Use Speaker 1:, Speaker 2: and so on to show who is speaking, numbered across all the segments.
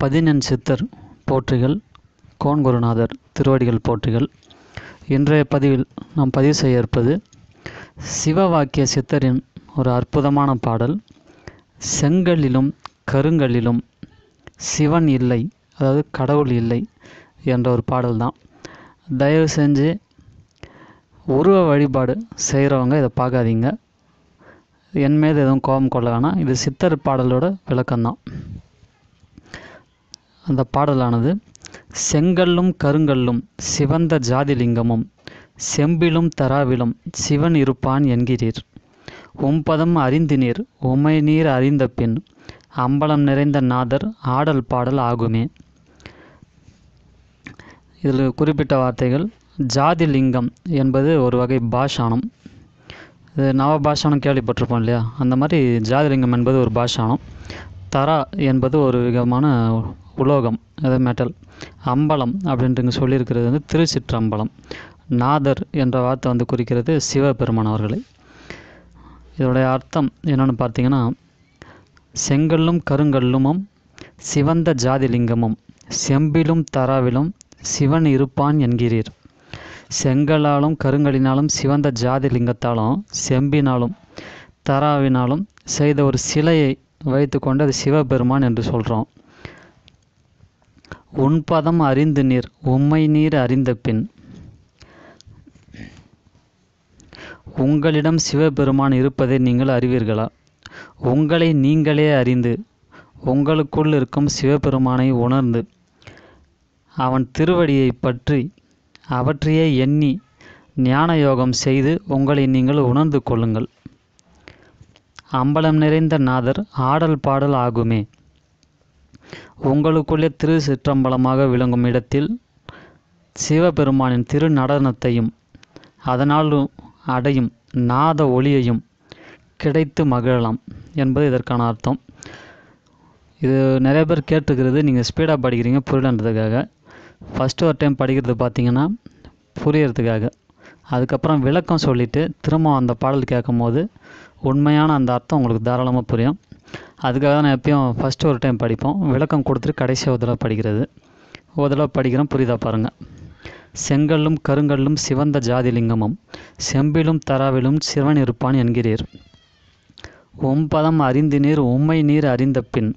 Speaker 1: பதினெண் சித்தர் போற்றிகள், கோன்குருநாதர் திருவடிகள் போற்றிகள். இன்றைய பதிவில் நாம் பதிவு செய்ய இருப்பது சிவவாக்கிய சித்தரின் ஒரு அற்புதமான பாடல். செங்கல்லிலும் கருங்கல்லிலும் சிவன் இல்லை, அதாவது கடவுள் இல்லை என்ற ஒரு பாடல் தான். தயவு செஞ்சு உருவ வழிபாடு செய்கிறவங்க இதை பார்க்காதீங்க. என் மீது எதுவும் கோபம் கொள்ள வேணாம். இது சித்தர் பாடலோட விளக்கம்தான். அந்த பாடலானது: செங்கல்லும் கருங்கல்லும் சிவந்த ஜாதிலிங்கமும் செம்பிலும் தராவிலும் சிவன் இருப்பான் என்கிறீர். உம்பதம் அறிந்தினீர் உமை நீர் அறிந்த பின் அம்பலம் நிறைந்த நாதர் ஆடல் பாடல் ஆகுமே. இதில் குறிப்பிட்ட வார்த்தைகள்: ஜாதிலிங்கம் என்பது ஒரு வகை பாஷானம். இது நவபாஷானம் கேள்விப்பட்டிருப்போம் இல்லையா? அந்த மாதிரி ஜாதிலிங்கம் என்பது ஒரு பாஷானம். தரா என்பது ஒரு விதமான உலோகம், அது மெட்டல். அம்பலம் அப்படின்ட்டு சொல்லியிருக்கிறது வந்து திருச்சிற்றம்பலம். நாதர் என்ற வார்த்தை வந்து குறிக்கிறது சிவபெருமான் அவர்களை. இதோடைய அர்த்தம் என்னென்னு பார்த்தீங்கன்னா, செங்கல்லும் கருங்கல்லுமும் சிவந்த ஜாதிலிங்கமும் செம்பிலும் தராவிலும் சிவன் இருப்பான் என்கிறீர். செங்கலாலும் கருங்கலினாலும் சிவந்த ஜாதிலிங்கத்தாலும் செம்பினாலும் தராவினாலும் செய்த ஒரு சிலையை வைத்து கொண்டு அது சிவபெருமான் என்று சொல்கிறோம். உன்பதம் அறிந்து நீர் உம்மை நீர் அறிந்த பின், உங்களிடம் சிவபெருமான் இருப்பதை நீங்கள் அறிவீர்களா? உங்களை நீங்களே அறிந்து உங்களுக்குள் இருக்கும் சிவபெருமானை உணர்ந்து அவன் திருவடியை பற்றி அவற்றையே எண்ணி ஞான யோகம் செய்து உங்களை நீங்கள் உணர்ந்து கொள்ளுங்கள். அம்பலம் நிறைந்த நாதர் ஆடல் பாடல் ஆகுமே. உங்களுக்குள்ளே திரு சிற்றம்பலமாக விளங்கும் இடத்தில் சிவபெருமானின் திரு நடனத்தையும் அதனால் அடையும் நாத ஒளியையும் கிடைத்து மகிழலாம் என்பது இதற்கான அர்த்தம். இது நிறைய பேர் கேட்டுக்கிறது, நீங்கள் ஸ்பீடாக படிக்கிறீங்க புரியலன்றதுக்காக. ஃபஸ்ட்டு ஒரு டைம் படிக்கிறது பார்த்தீங்கன்னா புரியறதுக்காக. அதுக்கப்புறம் விளக்கம் சொல்லிவிட்டு திரும்ப அந்த பாடல் கேட்கும் போது உண்மையான அந்த அர்த்தம் உங்களுக்கு தாராளமாக புரியும். அதுக்காக நான் எப்பயும் ஃபஸ்ட்டு ஒரு டைம் படிப்போம், விளக்கம் கொடுத்துட்டு கடைசியாக ஒரு தடவை படிக்கிறது. ஒரு தடவை படிக்கிறேன், புரியுதா பாருங்கள். செங்கல்லும் கருங்கல்லும் சிவந்த ஜாதிலிங்கமும் செம்பிலும் தராவிலும் சிவன் இருப்பான் என்கிறீர். உம்பதம் அறிந்தினீர் உம்மை நீர் அறிந்த பின்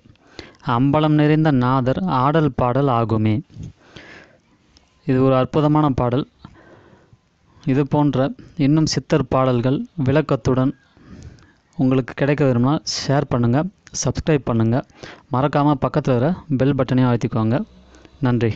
Speaker 1: அம்பலம் நிறைந்த நாதர் ஆடல் பாடல் ஆகுமே. இது ஒரு அற்புதமான பாடல். இது போன்ற இன்னும் சித்தர் பாடல்கள் விளக்கத்துடன் உங்களுக்கு கிடைக்க விரும்பினா ஷேர் பண்ணுங்கள், சப்ஸ்கிரைப் பண்ணுங்கள். மறக்காமல் பக்கத்தில் வர பெல் பட்டனையும் அழுத்திக்கோங்க. நன்றி.